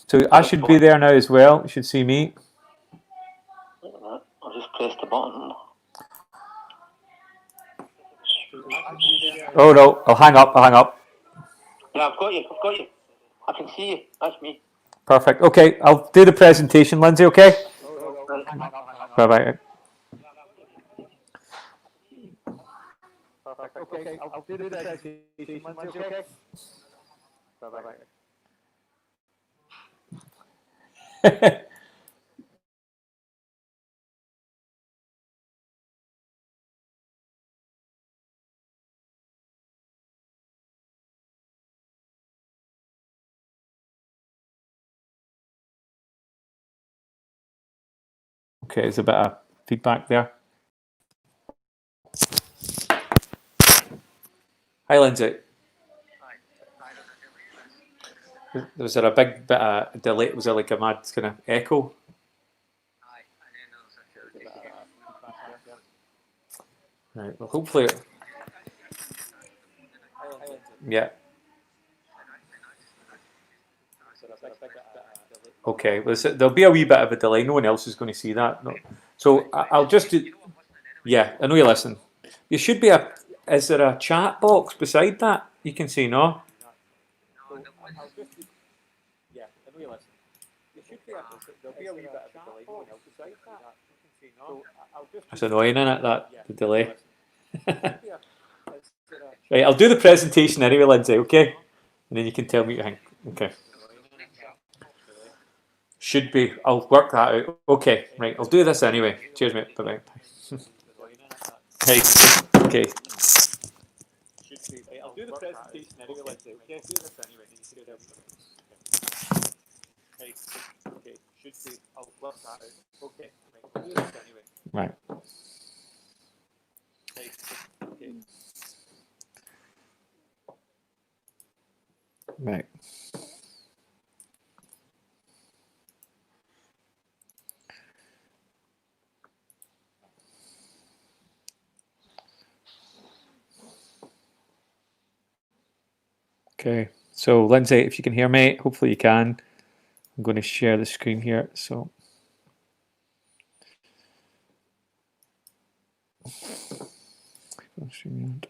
So I should be there now as well. You should see me. I'll just press the button. Oh no, I'll hang up. Yeah, I've got you. I can see you. That's me. Perfect. Okay, I'll do the presentation, Lindsay, okay? Bye-bye. Perfect. Okay, I'll do the presentation, Lindsay, okay? Bye-bye. Okay, there's a bit of feedback there. Hi, Lindsay. Was there a big bit of delay? Was there like a mad kind of echo? Right, well, hopefully. Yeah. Okay, well, there'll be a wee bit of a delay. No one else is going to see that. No. So I'll just do. Yeah, I know you listen. You should be a. Is there a chat box beside that? You can see no. Yeah, I know you listen. You should be a. There'll be a wee bit of a delay. No one else beside that. You can see no. That's annoying, isn't it? That the delay. Right, I'll do the presentation anyway, Lindsay. Okay, and then you can tell me what you think. Okay. Should be. I'll work that out. Okay, right. I'll do this anyway. Cheers, mate. Bye bye. Hey. Okay. Should be. Right, I'll do the presentation anyway, Lindsay. Okay, do this anyway. You can tell me. Hey. Okay. Should be. I'll work that out. Okay. Right. I'll do this anyway. Right. Hey. Okay. Right. Okay, so Lindsay, if you can hear me, hopefully you can. I'm going to share the screen here. So, a second.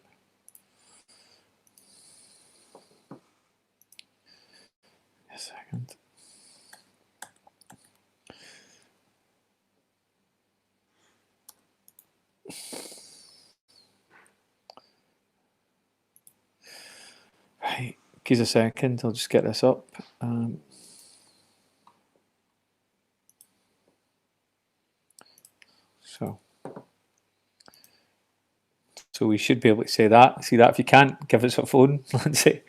Right, give us a second. I'll just get this up. So we should be able to say that. See that? If you can't, give us a phone, Lindsay.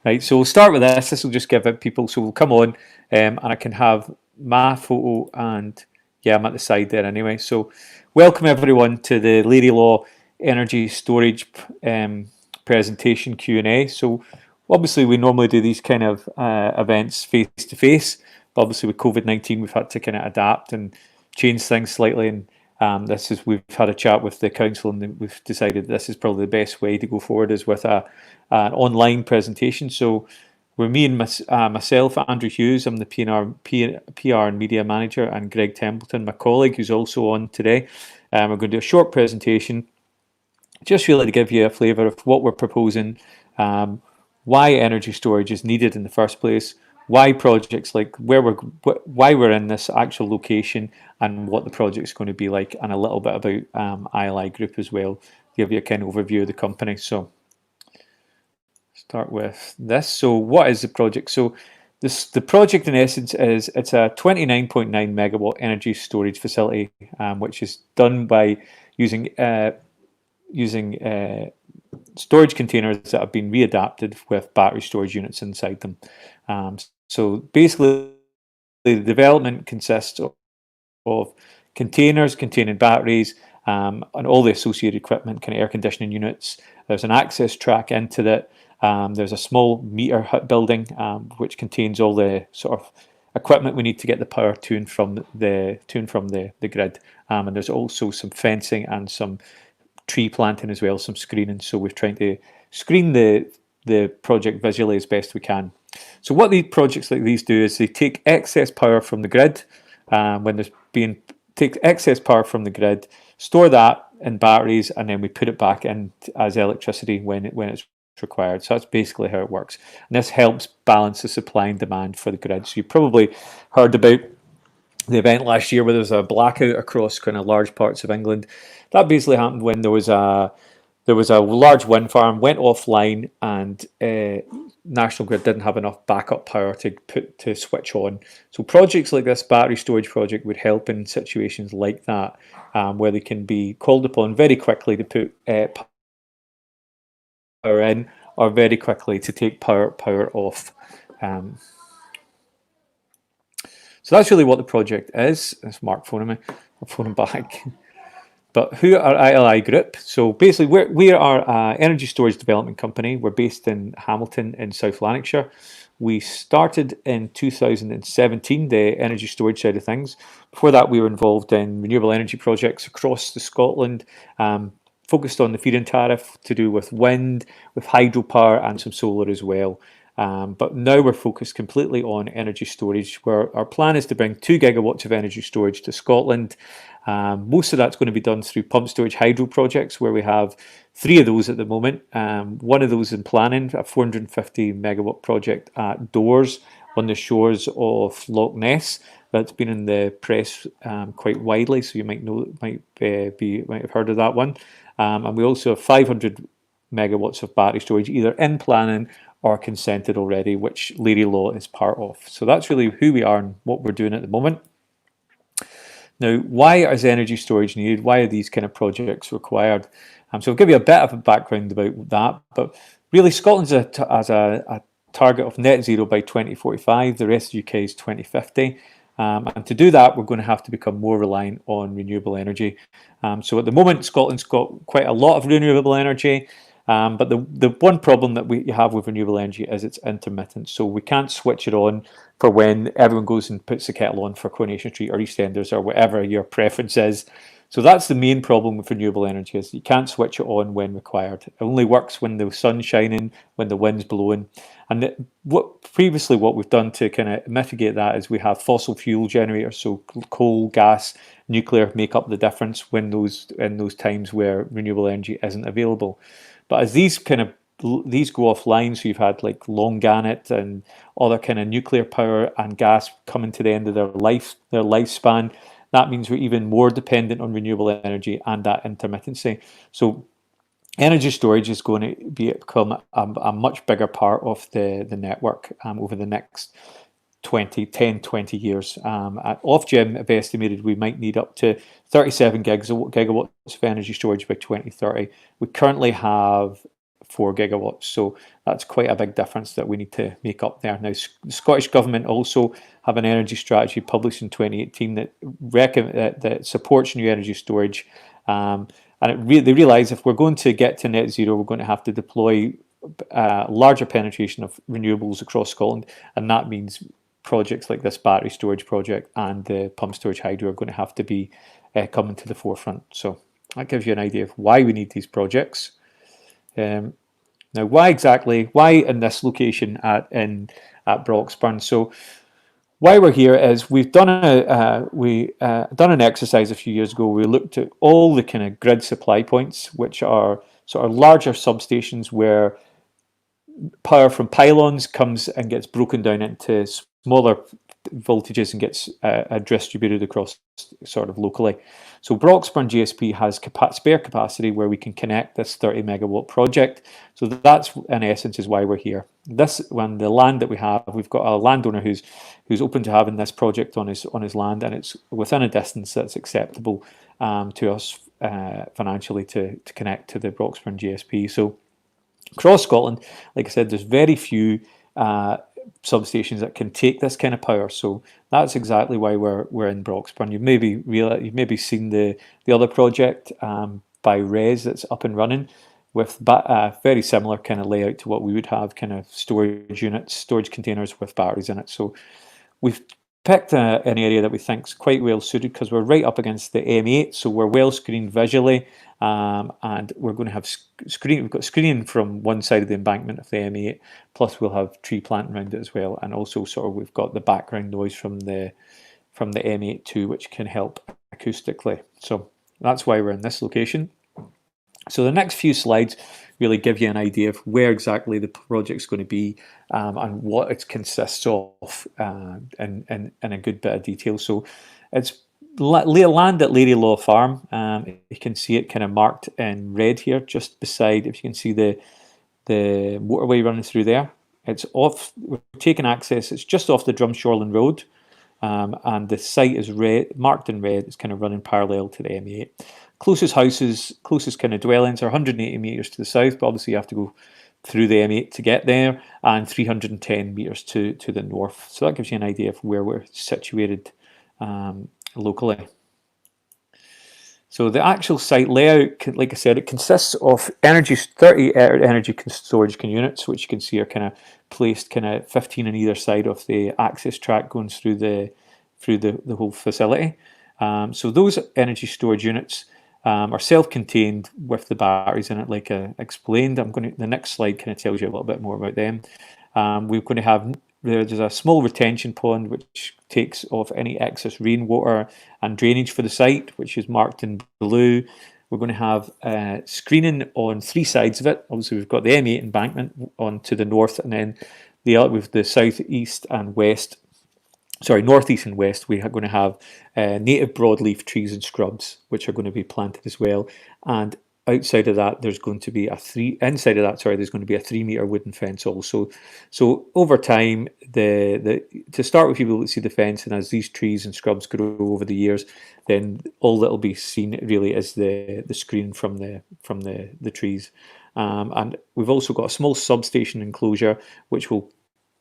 Right, so we'll start with this. This will just give it people. So we'll come on and I can have my photo and yeah, I'm at the side there anyway. So welcome everyone to the Lady Law Energy Storage presentation Q&A. So obviously we normally do these kind of events face to face, but obviously with COVID-19 we've had to kind of adapt and change things slightly, and we've had a chat with the council and we've decided this is probably the best way to go forward is with an online presentation. So with me and myself, Andrew Hughes, I'm the PR and Media Manager, and Greg Templeton, my colleague, who's also on today. We're going to do a short presentation just really to give you a flavour of what we're proposing, why energy storage is needed in the first place, why projects like why we're in this actual location, and what the project's going to be like, and a little bit about ILI Group as well, to give you a kind of overview of the company. So start with this. So what is the project? So the project in essence is it's a 29.9 megawatt energy storage facility, which is done by using storage containers that have been readapted with battery storage units inside them. So basically the development consists of containers containing batteries and all the associated equipment, kind of air conditioning units. There's an access track into that. There's a small meter hut building which contains all the sort of equipment we need to get the power to and from the grid. And there's also some fencing and some tree planting as well, some screening. So we're trying to screen the project visually as best we can. So what these projects like these do is they take excess power from the grid when there's being take excess power from the grid, store that in batteries, and then we put it back in as electricity when it's required. So that's basically how it works. And this helps balance the supply and demand for the grid. So you probably heard about the event last year where there was a blackout across kind of large parts of England. That basically happened when there was a large wind farm went offline, and National Grid didn't have enough backup power to switch on. So projects like this battery storage project would help in situations like that, where they can be called upon very quickly to put power in, or very quickly to take power off. So that's really what the project is. That's Mark phoning me. I'll phone him back. But who are ILI Group? So basically, we are an energy storage development company. We're based in Hamilton in South Lanarkshire. We started in 2017, the energy storage side of things. Before that, we were involved in renewable energy projects across Scotland, focused on the feed-in tariff to do with wind, with hydropower, and some solar as well. But now we're focused completely on energy storage, where our plan is to bring 2 gigawatts of energy storage to Scotland. Most of that's going to be done through pump storage hydro projects, where we have 3 of those at the moment. One of those in planning, a 450 megawatt project at Dores on the shores of Loch Ness. That's been in the press quite widely, so you might have heard of that one. And we also have 500 megawatts of battery storage either in planning or consented already, which Leary Law is part of. So that's really who we are and what we're doing at the moment. Now, why is energy storage needed? Why are these kind of projects required? So I'll give you a bit of a background about that. But really, Scotland's has a target of net zero by 2045. The rest of the UK is 2050. And to do that, we're going to have to become more reliant on renewable energy. So at the moment, Scotland's got quite a lot of renewable energy. But the one problem that you have with renewable energy is it's intermittent. So we can't switch it on for when everyone goes and puts the kettle on for Coronation Street or EastEnders or whatever your preference is. So that's the main problem with renewable energy, is you can't switch it on when required. It only works when the sun's shining, when the wind's blowing. And what we've done to kind of mitigate that is we have fossil fuel generators, so coal, gas, nuclear make up the difference in those times where renewable energy isn't available. But as these go offline, so you've had like Longannet and other kind of nuclear power and gas coming to the end of their lifespan, that means we're even more dependent on renewable energy and that intermittency. So energy storage is going to become a much bigger part of the network over the next 20 years. At Ofgem have estimated we might need up to 37 gigawatts of energy storage by 2030. We currently have 4 gigawatts, so that's quite a big difference that we need to make up there. Now, the Scottish Government also have an energy strategy published in 2018 that supports new energy storage, and they realise if we're going to get to net zero, we're going to have to deploy larger penetration of renewables across Scotland, and that means projects like this battery storage project and the pump storage hydro are going to have to be coming to the forefront. So that gives you an idea of why we need these projects. Now, why in this location at Broxburn? So why we're here is we've done an exercise a few years ago. We looked at all the kind of grid supply points, which are sort of larger substations where power from pylons comes and gets broken down into smaller voltages and gets distributed across sort of locally. So Broxburn GSP has spare capacity where we can connect this 30 megawatt project. So that's in essence is why we're here. The land that we have, we've got a landowner who's open to having this project on his land, and it's within a distance that's acceptable to us financially to connect to the Broxburn GSP. So across Scotland, like I said, there's very few substations that can take this kind of power. So that's exactly why we're in Broxburn. You've maybe seen the other project by RES that's up and running with very similar kind of layout to what we would have, kind of storage units, storage containers with batteries in it. So we've picked an area that we think is quite well suited because we're right up against the M8, so we're well screened visually, and we're going to have we've got screening from one side of the embankment of the M8, plus we'll have tree planting around it as well, and also sort of we've got the background noise from the M8 too, which can help acoustically. So that's why we're in this location. So the next few slides really give you an idea of where exactly the project's going to be, and what it consists of, in a good bit of detail. So it's land at Lady Law Farm. You can see it kind of marked in red here, just beside, if you can see the motorway running through there. It's off, we're taking access, it's just off the Drumshorland Road, and the site is marked in red. It's kind of running parallel to the M8. Closest houses, closest kind of dwellings are 180 metres to the south, but obviously you have to go through the M8 to get there, and 310 metres to the north. So that gives you an idea of where we're situated locally. So the actual site layout, like I said, it consists of 30 energy storage units, which you can see are kind of placed kind of 15 on either side of the access track going through the whole facility. So those energy storage units are self-contained with the batteries in it, like I explained. The next slide kind of tells you a little bit more about them. We're going to have, there's a small retention pond which takes off any excess rainwater and drainage for the site, which is marked in blue. We're going to have screening on 3 sides of it. Obviously, we've got the M8 embankment on to the north, and then with the southeast and west. Sorry, northeast and west, we are going to have native broadleaf trees and scrubs, which are going to be planted as well. And outside of that, there's going to be inside of that, sorry, there's going to be a 3-metre wooden fence also. So over time, to start with, people will see the fence, and as these trees and scrubs grow over the years, then all that'll be seen really is the screen from the trees. And we've also got a small substation enclosure, which will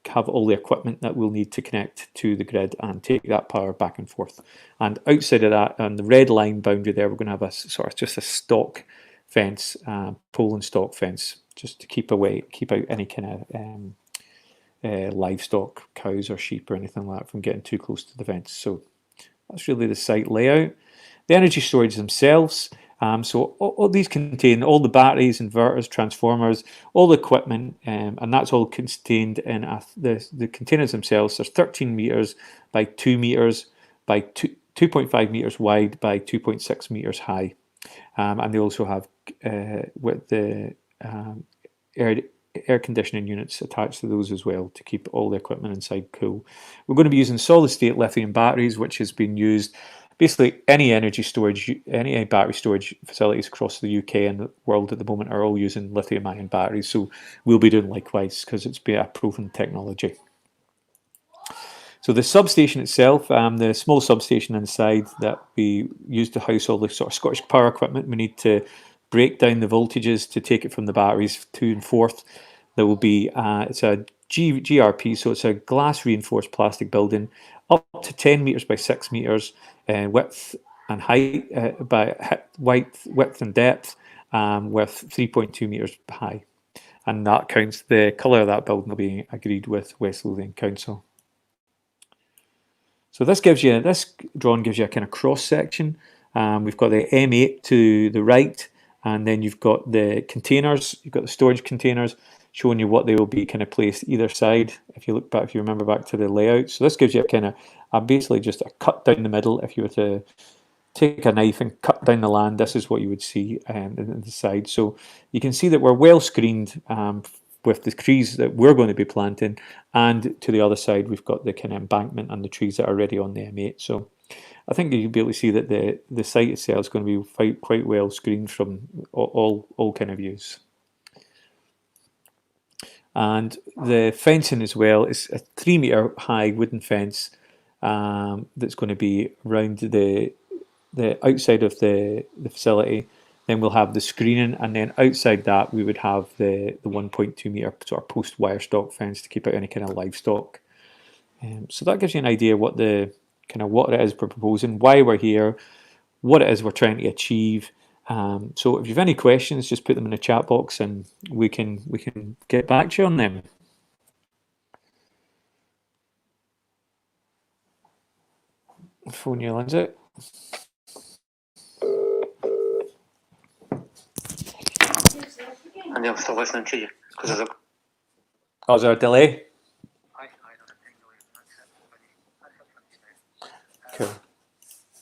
have all the equipment that we'll need to connect to the grid and take that power back and forth. And outside of that, on the red line boundary there, we're going to have a sort of just a stock fence, pole and stock fence, just to keep out any kind of livestock, cows or sheep or anything like that, from getting too close to the fence. So that's really the site layout. The energy storage themselves. So all these contain all the batteries, inverters, transformers, all the equipment, and that's all contained in the containers themselves. There's 13 metres by 2 metres by 2.5 metres wide by 2.6 metres high. And they also have with the air conditioning units attached to those as well, to keep all the equipment inside cool. We're going to be using solid state lithium batteries, which has been used basically any battery storage facilities across the UK and the world at the moment are all using lithium ion batteries. So we'll be doing likewise because it's been a proven technology. So the substation itself, the small substation inside that we use to house all the sort of Scottish Power equipment, we need to break down the voltages to take it from the batteries to and forth. There will be, it's a GRP, so it's a glass reinforced plastic building up to 10 metres by 6 metres width and height, by width and depth, with 3.2 metres high. And that counts, the colour of that building will be agreed with West Lothian Council. So this drawing gives you a kind of cross section. We've got the M8 to the right, and then you've got the containers, you've got the storage containers showing you what they will be kind of placed either side. If you look back, if you remember back to the layout. So this gives you a kind of basically just a cut down the middle. If you were to take a knife and cut down the land, this is what you would see in the side. So you can see that we're well screened with the trees that we're going to be planting, and to the other side we've got the kind of embankment and the trees that are already on the M8. So I think you'll be able to see that the site itself is going to be quite well screened from all kind of views. And the fencing as well is a 3-metre high wooden fence that's going to be around the outside of the facility. Then we'll have the screening, and then outside that we would have the 1.2 metre sort of post wire stock fence to keep out any kind of livestock. So that gives you an idea what it is we're proposing, why we're here, what it is we're trying to achieve. So if you have any questions, just put them in the chat box and we can get back to you on them. Phone you, Lindsay. And I'm still listening to you because there's a. Oh, is there a delay? Cool.